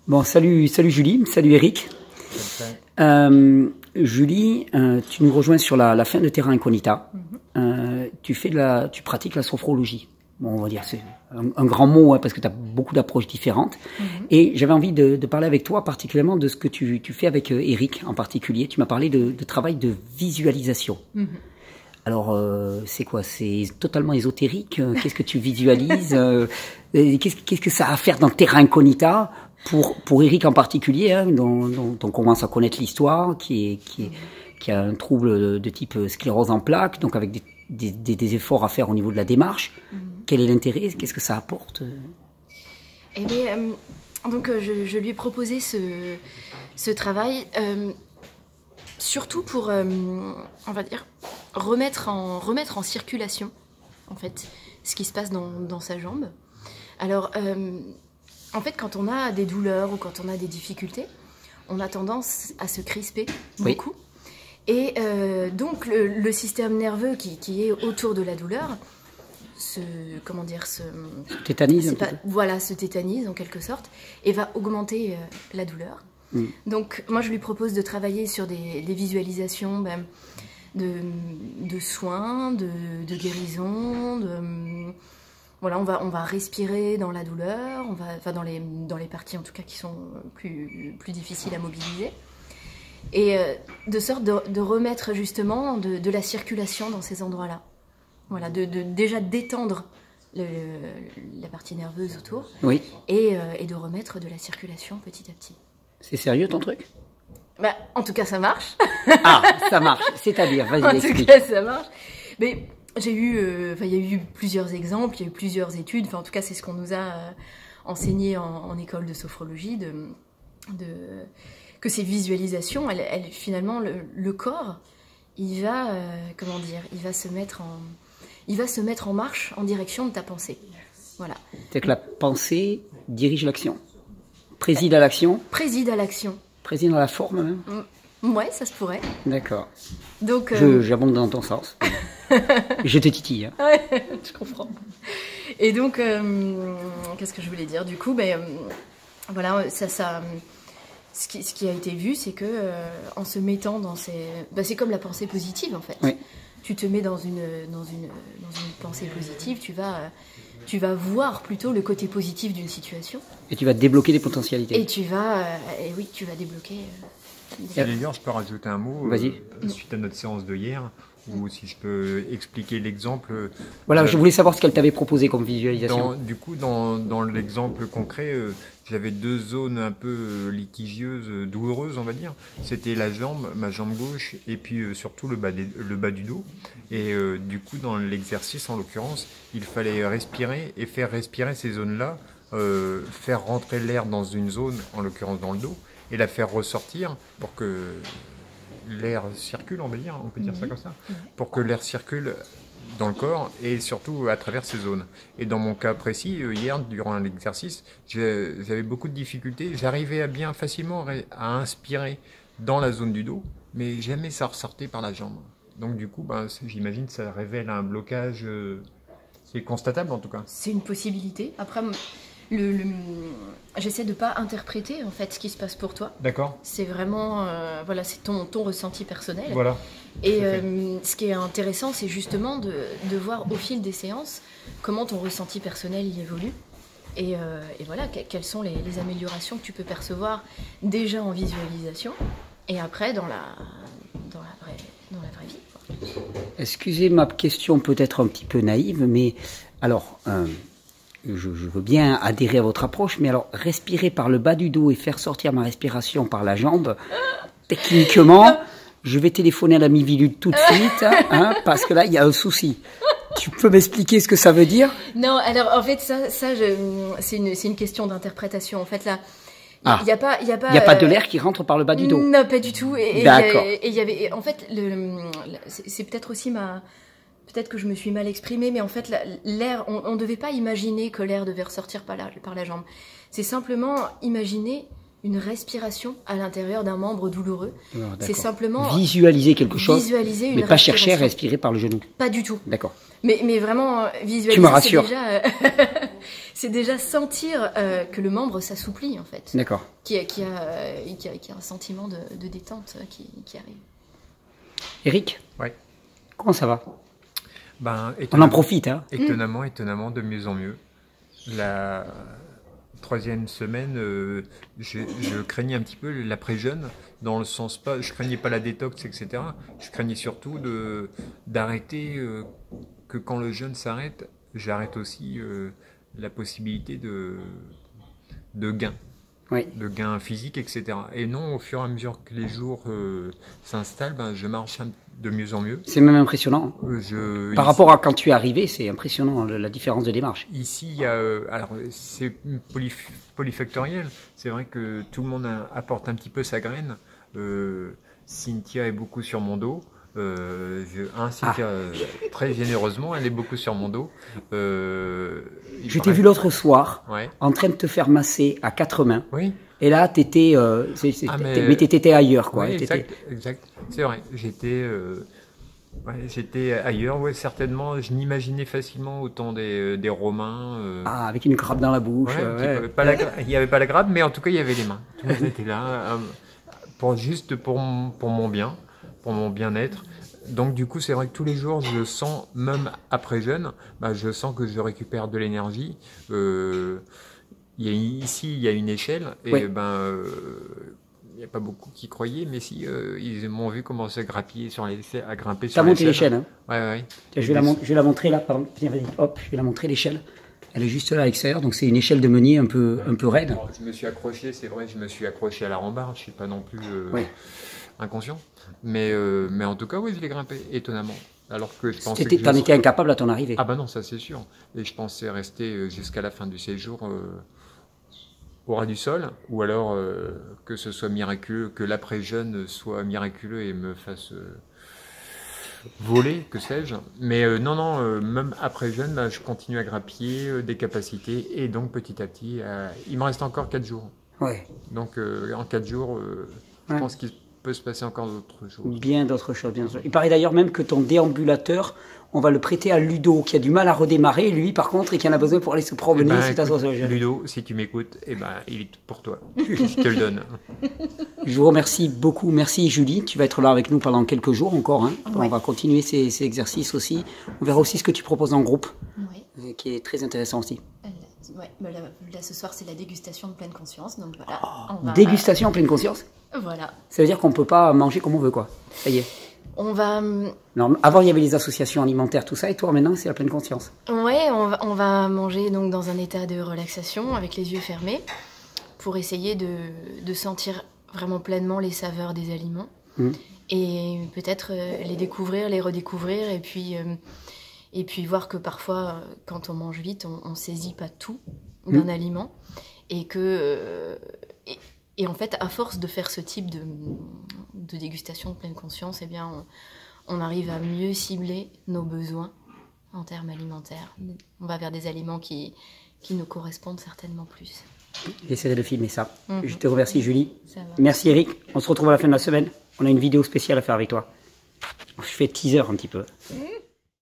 Bon, salut Julie, salut Eric. Julie, tu nous rejoins sur la fin de Terra Incognita. Tu pratiques la sophrologie. Bon, on va dire, c'est un grand mot, hein, parce que tu as beaucoup d'approches différentes. Et j'avais envie de parler avec toi particulièrement de ce que tu fais avec Eric en particulier. Tu m'as parlé de travail de visualisation. Alors, c'est quoi? C'est totalement ésotérique? Qu'est-ce que tu visualises? Qu'est-ce que ça a à faire dans Terra Incognita pour Eric en particulier, hein, dont on commence à connaître l'histoire, qui a un trouble de type sclérose en plaques, donc avec des efforts à faire au niveau de la démarche. Quel est l'intérêt? Qu'est-ce que ça apporte? Eh bien, donc je lui ai proposé ce travail, surtout pour, on va dire, remettre en circulation, en fait, ce qui se passe dans sa jambe. Alors, en fait, quand on a des douleurs ou quand on a des difficultés, on a tendance à se crisper beaucoup. Et donc, le système nerveux qui est autour de la douleur se tétanise voilà, se tétanise en quelque sorte et va augmenter la douleur. Donc, moi, je lui propose de travailler sur des visualisations de soins, de guérison, voilà, on va respirer dans la douleur, enfin dans les parties en tout cas qui sont plus difficiles à mobiliser. Et de sorte de remettre justement de la circulation dans ces endroits-là. Voilà, déjà détendre la partie nerveuse autour. Oui. Et de remettre de la circulation petit à petit. C'est sérieux ton truc? Bah, en tout cas, ça marche. Ah, ça marche. C'est-à-dire, vas-y, explique. En tout cas, ça marche. Mais il y a eu plusieurs exemples, il y a eu plusieurs études. Enfin, en tout cas, c'est ce qu'on nous a enseigné en école de sophrologie, que ces visualisations, finalement, le corps, il va, il va se mettre en marche en direction de ta pensée. Voilà. C'est que la pensée dirige l'action, préside à l'action. Préside à l'action. Préside à la forme même. Ouais, ça se pourrait. D'accord. Donc, j'abonde dans ton sens. Je te titille. Hein. Ouais, je comprends. Et donc, qu'est-ce que je voulais dire? Du coup, voilà, ce qui a été vu, c'est que en se mettant dans ces... c'est comme la pensée positive, en fait. Oui. Tu te mets dans une pensée positive, tu vas voir plutôt le côté positif d'une situation. Et tu vas débloquer des potentialités. Et tu vas débloquer... D'ailleurs, je peux rajouter un mot suite à notre séance de hier, ou si je peux expliquer l'exemple. Voilà, je voulais savoir ce qu'elle t'avait proposé comme visualisation. Du coup, dans l'exemple concret, j'avais deux zones un peu litigieuses, douloureuses, on va dire. C'était ma jambe gauche, et puis surtout le bas du dos. Et du coup, dans l'exercice, en l'occurrence, il fallait respirer et faire respirer ces zones-là, faire rentrer l'air dans une zone, en l'occurrence dans le dos, et la faire ressortir pour que l'air circule, on peut dire ça comme ça, pour que l'air circule dans le corps et surtout à travers ces zones. Et dans mon cas précis, hier, durant l'exercice, j'avais beaucoup de difficultés. J'arrivais à facilement à inspirer dans la zone du dos, mais jamais ça ressortait par la jambe. Donc du coup, j'imagine que ça révèle un blocage qui est constatable en tout cas. C'est une possibilité. Après, j'essaie de ne pas interpréter en fait ce qui se passe pour toi. D'accord. C'est vraiment, voilà, c'est ton ressenti personnel. Voilà. Et ce qui est intéressant, c'est justement de voir au fil des séances comment ton ressenti personnel il évolue. Et voilà, quelles sont les améliorations que tu peux percevoir déjà en visualisation et après dans la vraie vie. Quoi. Excusez ma question peut-être un petit peu naïve, mais alors... Je veux bien adhérer à votre approche, mais alors respirer par le bas du dos et faire sortir ma respiration par la jambe, techniquement, je vais téléphoner à la Mivilude tout de suite, hein, parce que là, il y a un souci. Tu peux m'expliquer ce que ça veut dire? Non, alors en fait, c'est une question d'interprétation. En fait, là, il n'y a pas de l'air qui rentre par le bas du dos. Non, pas du tout. D'accord. Et il y avait, en fait, c'est peut-être aussi peut-être que je me suis mal exprimée, mais en fait, l'air, on ne devait pas imaginer que l'air devait ressortir par la jambe. C'est simplement imaginer une respiration à l'intérieur d'un membre douloureux. C'est simplement... Visualiser quelque chose, visualiser une mais pas chercher à respirer par le genou. Pas du tout. D'accord. Mais vraiment, visualiser, tu me rassures. c'est déjà... c'est déjà sentir que le membre s'assouplit en fait. D'accord. Qui a un sentiment de détente qui arrive. Eric, Ouais. comment ça va? Ben, On en profite, hein? étonnamment, de mieux en mieux. La 3e semaine, je craignais un petit peu l'après-jeûne, dans le sens pas, je craignais pas la détox, etc. Je craignais surtout d'arrêter, que quand le jeûne s'arrête, j'arrête aussi la possibilité de gain. Oui. De gains physiques, etc. Et non, au fur et à mesure que les jours s'installent, ben, je marche de mieux en mieux. C'est même impressionnant. Par rapport à quand tu es arrivé, c'est impressionnant la différence de démarche. Ici, il y a, alors c'est polyfactoriel. C'est vrai que tout le monde apporte un petit peu sa graine. Cynthia est beaucoup sur mon dos. Cynthia, très généreusement, elle est beaucoup sur mon dos. Je t'ai vu l'autre soir, ouais. en train de te faire masser à 4 mains. Oui. Et là, t'étais, mais t'étais ailleurs, quoi. Oui, exact. C'est vrai. J'étais ailleurs. Ouais, certainement. Je m'imaginais facilement autant des Romains. Avec une grappe dans la bouche. Ouais, il n'y avait pas la grappe, mais en tout cas, il y avait les mains. Tout le monde était là, juste pour mon bien. Pour mon bien-être. Donc du coup, c'est vrai que tous les jours, je sens, même après jeûne, je sens que je récupère de l'énergie. Ici, il y a une échelle, et oui. il n'y a pas beaucoup qui croyaient, mais si, ils m'ont vu commencer à grappiller à grimper sur l'échelle. T'as monté l'échelle, hein? Ouais. Tiens, je vais la montrer là, pardon. Tiens, vas-y, hop, je vais la montrer l'échelle. Elle est juste là à l'extérieur, donc c'est une échelle de meunier un peu raide. Alors, je me suis accroché, c'est vrai, à la rambarde, je ne suis pas non plus inconscient. Mais en tout cas, oui, je l'ai grimpé, étonnamment. Alors que je pensais que t'en étais incapable à ton arrivée. Ah bah non, ça c'est sûr. Et je pensais rester jusqu'à la fin du séjour au ras du sol, ou alors que ce soit miraculeux, que l'après-jeûne soit miraculeux et me fasse voler, que sais-je. Mais non, même après-jeûne, je continue à grappiller des capacités, et donc petit à petit, il me reste encore 4 jours. Ouais. Donc en 4 jours, je pense qu'il peut se passer encore d'autres choses. Bien d'autres choses, bien sûr. Il paraît d'ailleurs même que ton déambulateur, on va le prêter à Ludo, qui a du mal à redémarrer, lui par contre, et qui en a besoin pour aller se promener. Ludo, si tu m'écoutes, il est pour toi. Je te le donne. Je vous remercie beaucoup. Merci Julie, tu vas être là avec nous pendant quelques jours encore. Hein. Ouais. On va continuer ces exercices aussi. On verra aussi ce que tu proposes en groupe, qui est très intéressant aussi. Ouais, là, ce soir, c'est la dégustation de pleine conscience. Donc voilà. Dégustation en pleine conscience? Voilà. Ça veut dire qu'on ne peut pas manger comme on veut, quoi. Ça y est. On va... Non, avant, il y avait les associations alimentaires, tout ça, et toi, maintenant, c'est la pleine conscience. Ouais, on va manger donc dans un état de relaxation, avec les yeux fermés, pour essayer de sentir vraiment pleinement les saveurs des aliments. Et peut-être les découvrir, les redécouvrir, et puis voir que parfois, quand on mange vite, on ne saisit pas tout d'un aliment, et que... Et en fait, à force de faire ce type de dégustation de pleine conscience, eh bien, on arrive à mieux cibler nos besoins en termes alimentaires. On va vers des aliments qui nous correspondent certainement plus. J'essaierai de filmer ça. Je te remercie, Julie. Ça va. Merci, Eric. On se retrouve à la fin de la semaine. On a une vidéo spéciale à faire avec toi. Je fais teaser un petit peu.